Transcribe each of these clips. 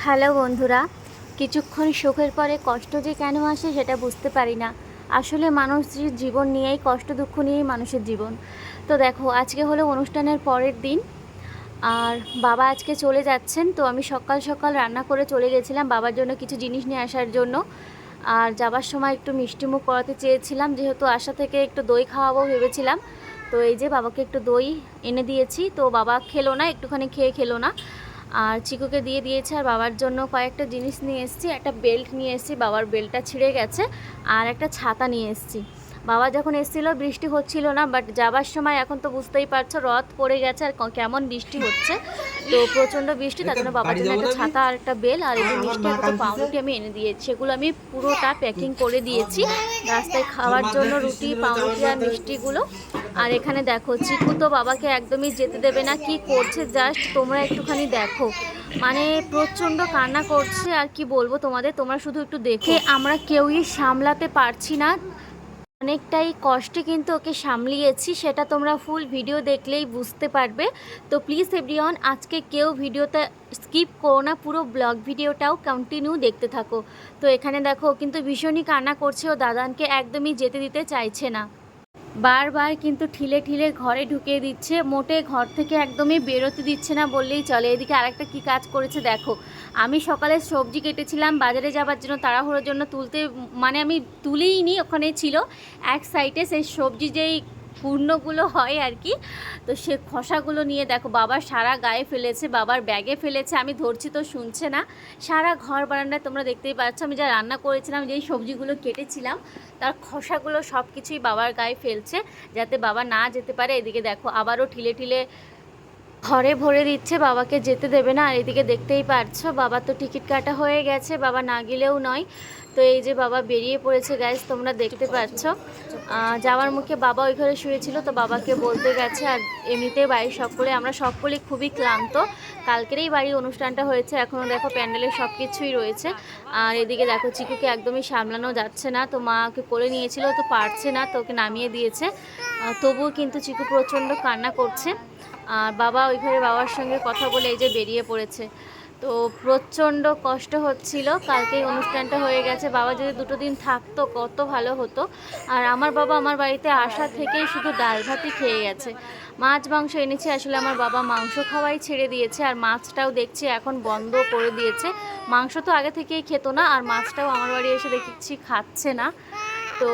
Hello বন্ধুরা, কিছুক্ষণ সুখের পরে কষ্ট যে কেন আসে সেটা বুঝতে পারি না। আসলে মানুষের জীবন নিয়েই কষ্ট দুঃখ নিয়েই মানুষের জীবন। তো দেখো, আজকে হলো অনুষ্ঠানের পরের দিন, আর বাবা আজকে চলে যাচ্ছেন। তো আমি সকাল সকাল রান্না করে চলে গেছিলাম বাবার জন্য কিছু জিনিস নিয়ে আসার জন্য। আর যাবার সময় একটু মিষ্টিমুখ করাতে চেয়েছিলাম, যেহেতু আশা থেকে একটু দই খাওয়াবো ভেবেছিলাম। তো এই যে বাবাকে একটু দই এনে দিয়েছি, তো বাবা খেলো না, একটুখানি খেয়ে খেলো না। আর চিকুকে দিয়ে দিয়েছে। আর বাবার জন্য কয়েকটা জিনিস নিয়ে এসেছি। একটা বেল্ট নিয়ে এসেছি, বাবার বেল্টটা ছিঁড়ে গেছে। আর একটা ছাতা নিয়ে এসেছি। বাবা যখন এসেছিলো বৃষ্টি হচ্ছিল না, বাট যাবার সময় এখন তো বুঝতেই পারছো রথ পড়ে গেছে আর কেমন বৃষ্টি হচ্ছে। তো প্রচণ্ড বৃষ্টি, তার জন্য বাবার জন্য একটা ছাতা আর একটা বেল আর এই যে মিষ্টি একটা পাউরুটি আমি এনে দিয়েছি। সেগুলো আমি পুরোটা প্যাকিং করে দিয়েছি রাস্তায় খাওয়ার জন্য, রুটি পাউরুটি আর মিষ্টিগুলো। আর এখানে দেখো, চিকু তো বাবাকে একদমই যেতে দেবে না, কি করছে জাস্ট তোমরা একটুখানি দেখো। মানে প্রচণ্ড কান্না করছে, আর কি বলবো তোমাদের, তোমরা শুধু একটু দেখে। আমরা কেউই সামলাতে পারছি না, অনেকটাই কষ্টে কিন্তু ওকে সামলিয়েছি, সেটা তোমরা ফুল ভিডিও দেখলেই বুঝতে পারবে। তো প্লিজ এভরিওয়ান, আজকে কেউ ভিডিওতে স্কিপ করো না, পুরো ব্লগ ভিডিওটাও কন্টিনিউ দেখতে থাকো। তো এখানে দেখো, কিন্তু ভীষণই কান্না করছে, ও দাদানকে একদমই যেতে দিতে চাইছে না, বারবার কিন্তু ঠিলে ঠিলে ঘরে ঢুকিয়ে দিচ্ছে, মোটে ঘর থেকে একদমই বেরোতে দিচ্ছে না বললেই চলে। এদিকে আরেকটা কি কাজ করেছে দেখো, আমি সকালে সবজি কেটেছিলাম বাজারে যাবার জন্য, তাড়াহুড়োর জন্য তুলতে, মানে আমি তুলেই নি, ওখানে ছিল এক সাইডে সেই সবজি যেই পূর্ণগুলো হয় আর কি, তো সে খোসাগুলো নিয়ে দেখো বাবার সারা গায়ে ফেলেছে, বাবার ব্যাগে ফেলেছে। আমি ধরছি তো শুনছে না, সারা ঘর বারান্দায় তোমরা দেখতেই পাচ্ছ। আমি যা রান্না করেছিলাম, যেই সবজিগুলো কেটেছিলাম তার খোসাগুলো সব কিছুই বাবার গায়ে ফেলছে, যাতে বাবা না যেতে পারে। এদিকে দেখো আবারও ঠিলে ঠিলে ঘরে ভরে দিচ্ছে, বাবাকে যেতে দেবে না। আর এদিকে দেখতেই পারছো বাবার তো টিকিট কাটা হয়ে গেছে, বাবা না গেলেও নয়। তো এই যে বাবা বেরিয়ে পড়েছে গাইজ, তোমরা দেখতে পাচ্ছ। যাওয়ার মুখে বাবা ওই ঘরে শুয়েছিল, তো বাবাকে বলতে গেছে। আর এমনিতে বাড়ির আমরা সকলেই খুবই ক্লান্ত, কালকেরই বাড়ির অনুষ্ঠানটা হয়েছে, এখনও দেখো প্যান্ডেলের সব কিছুই রয়েছে। আর এদিকে দেখো চিকুকে একদমই সামলানো যাচ্ছে না, তো মা ওকে কোলে নিয়েছিল, তো পারছে না, তো ওকে নামিয়ে দিয়েছে। তবুও কিন্তু চিকু প্রচণ্ড কান্না করছে। আর বাবা ওই ঘরে বাবার সঙ্গে কথা বলে এই যে বেরিয়ে পড়েছে। তো প্রচণ্ড কষ্ট হচ্ছিল, কালকেই অনুষ্ঠানটা হয়ে গেছে, বাবা যদি দুটো দিন থাকতো কত ভালো হতো। আর আমার বাবা আমার বাড়িতে আসা থেকেই শুধু ডাল ভাতই খেয়ে গেছে, মাছ মাংস এনেছে, আসলে আমার বাবা মাংস খাওয়াই ছেড়ে দিয়েছে। আর মাছটাও দেখছি এখন বন্ধ করে দিয়েছে, মাংস তো আগে থেকেই খেত না, আর মাছটাও আমার বাড়ি এসে দেখছি খাচ্ছে না। তো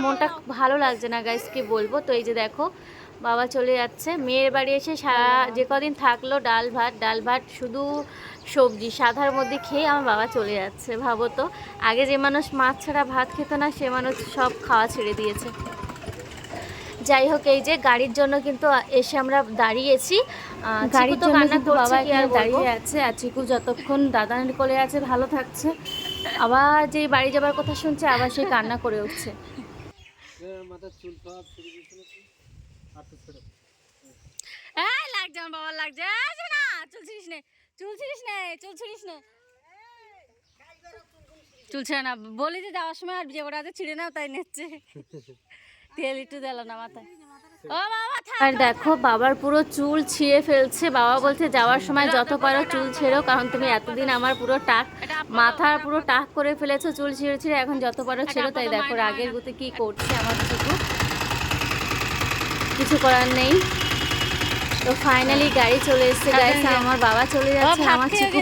মনটা ভালো লাগছে না গাইস, কি বলবো। তো এই যে দেখো বাবা চলে যাচ্ছে, মেয়ের বাড়ি এসে সারা যে কদিন থাকলো ডাল ভাত শুধু সবজি সাদার মধ্যে খেয়ে আমার বাবা চলে যাচ্ছে। ভাবো তো, আগে যে মানুষ মাছ ছাড়া ভাত খেত না, সে মানুষ সব খাওয়া ছেড়ে দিয়েছে। যাই হোক, এই যে গাড়ির জন্য কিন্তু এসে আমরা দাঁড়িয়েছি, গাড়ির জন্য কিন্তু বাবা এখানে দাঁড়িয়ে আছে। আর চিকু যতক্ষণ দাদার কোলে আছে ভালো থাকছে, আবার যে বাড়ি যাবার কথা শুনছে আবার সে কান্না করে উঠছে। লাগছে আমার বাবার, লাগছে না, চুল ছিড়িস নে, চুল ছিড়িস নে, চুল ছিড়িস নে, চুল ছিঁড়ে না বলি যে যাওয়ার সময়, আর যে কটা ছিঁড়ে নাও তাই নিচ্ছে, তেল একটু দিল না মাথায়। আর দেখো বাবার পুরো চুল ছিঁড়ে ফেলছে, বাবা বলছে যাওয়ার সময় যত পারো চুল ছেড়ো, কারণ তুমি এতদিন আমার পুরো টাক মাথার পুরো টাক করে ফেলেছো চুল ছিঁড়ে ছিঁড়ে, এখন যত পারো ছেড়ো। তাই দেখো রাগের গুতে কি করছে আমার চিকু, কিছু করার নেই। তো ফাইনালি গাড়ি চলে এসেছে গাইস, আমার বাবা চলে যাচ্ছে। আমার চিকু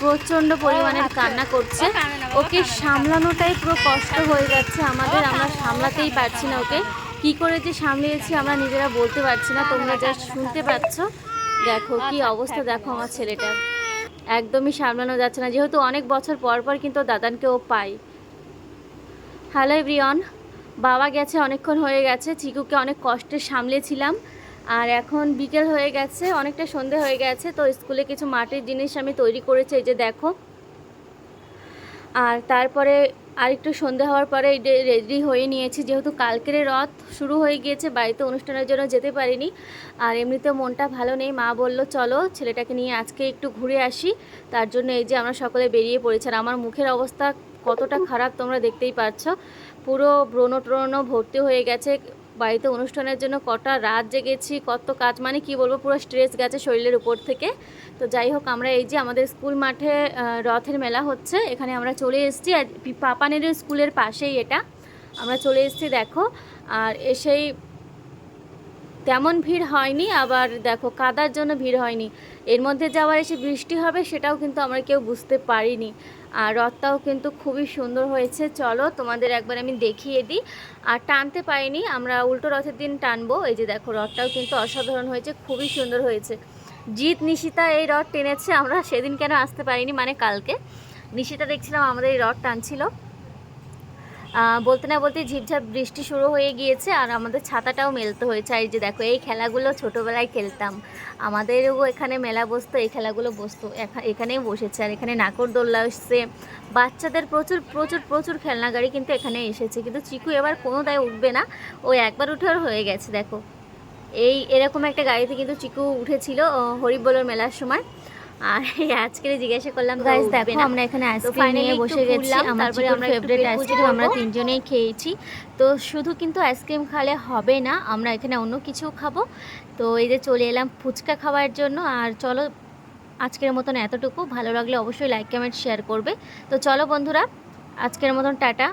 প্রচণ্ড পরিমাণে কান্না করছে, ওকে সামলানোটাই পুরো কষ্ট হয়ে যাচ্ছে আমাদের, আমরা সামলাতেই পারছি না ওকে, কি করে যে সামলিয়েছি আমরা নিজেরা বলতে পারছি না, তোমরা জাস্ট শুনতে পাচ্ছ। দেখো কি অবস্থা, দেখো আমার ছেলেটার একদমই সামলানো যাচ্ছে না, যেহেতু অনেক বছর পর পর কিন্তু দাদানকে ও পাই। হ্যালো এভরিওয়ান, বাবা গেছে অনেকক্ষণ হয়ে গেছে, চিকুকে অনেক কষ্টে সামলেছিলাম। আর এখন বিকেল হয়ে গেছে, অনেকটা সন্ধে হয়ে গেছে। তো স্কুলে কিছু মাটির জিনিস আমি তৈরি করেছি, এই যে দেখো। আর তারপরে আরেকটু সন্ধে হওয়ার পরে রেডি হয়ে নিয়েছি, যেহেতু কালকের রথ শুরু হয়ে গিয়েছে, বাড়িতে অনুষ্ঠানের জন্য যেতে পারিনি। আর এমনিতেও মনটা ভালো নেই, মা বলল চলো ছেলেটাকে নিয়ে আজকে একটু ঘুরে আসি, তার জন্য এই যে আমরা সকলে বেরিয়ে পড়েছি। আর আমার মুখের অবস্থা কতটা খারাপ তোমরা দেখতেই পাচ্ছ, পুরো ব্রণ ভর্তি হয়ে গেছে, বাড়িতে অনুষ্ঠানের জন্য কটা রাত জেগেছি, কত কাজ, মানে কি বলবো, পুরো স্ট্রেস গেছে শরীরের উপর থেকে। তো যাই হোক, আমরা এই যে আমাদের স্কুল মাঠে রথের মেলা হচ্ছে, এখানে আমরা চলে এসেছি। আর পাপানের স্কুলের পাশেই এটা, আমরা চলে এসেছি দেখো। আর এসেই তেমন ভিড় হয়নি, আবার দেখো কাদার জন্য ভিড় হয়নি। এর মধ্যে যে আবার এসে বৃষ্টি হবে সেটাও কিন্তু আমরা কেউ বুঝতে পারিনি। আর রথটাও কিন্তু খুবই সুন্দর হয়েছে, চলো তোমাদের একবার আমি দেখিয়ে দিই। আর টানতে পারিনি, আমরা উল্টো রথের দিন টানবো। এই যে দেখো রথটাও কিন্তু অসাধারণ হয়েছে, খুবই সুন্দর হয়েছে। জিৎ নিশিতা এই রথ টেনেছে, আমরা সেদিন কেন আসতে পারিনি, মানে কালকে নিশিতা দেখছিলাম আমাদের এই রথ টানছিল। বলতে না বলতে ঝিপঝাপ বৃষ্টি শুরু হয়ে গিয়েছে, আর আমাদের ছাতাটাও মেলতে হয়েছে। আর এই যে দেখো, এই খেলাগুলো ছোটোবেলায় খেলতাম, আমাদেরও এখানে মেলা বসতো, এই খেলাগুলো বসতো, এখানেই বসেছে। আর এখানে নাকরদোল্লা এসছে, বাচ্চাদের প্রচুর প্রচুর প্রচুর খেলনা গাড়ি কিন্তু এখানে এসেছে। কিন্তু চিকু এবার কোনো দায় উঠবে না, ও একবার উঠে ওর হয়ে গেছে। দেখো এরকম একটা গাড়িতে কিন্তু চিকু উঠেছিল হরিবোলের মেলার সময়। আর আজকে জিজ্ঞাসা করলাম, গাইস দেখো আমরা এখানে আইসক্রিম নিয়ে বসে গেছি, তারপরে আমরা ফেভারিট আইসক্রিম আমরা তিনজনেই খেয়েছি। তো শুধু কিন্তু আইসক্রিম খেলে হবে না, আমরা এখানে অন্য কিছু খাবো। তো এই যে চলে এলাম ফুচকা খাওয়ার জন্য। আর চলো, আজকের মতন এতটুকু। ভালো লাগলে অবশ্যই লাইক কমেন্ট শেয়ার করবে। তো চলো বন্ধুরা, আজকের মতন টাটা।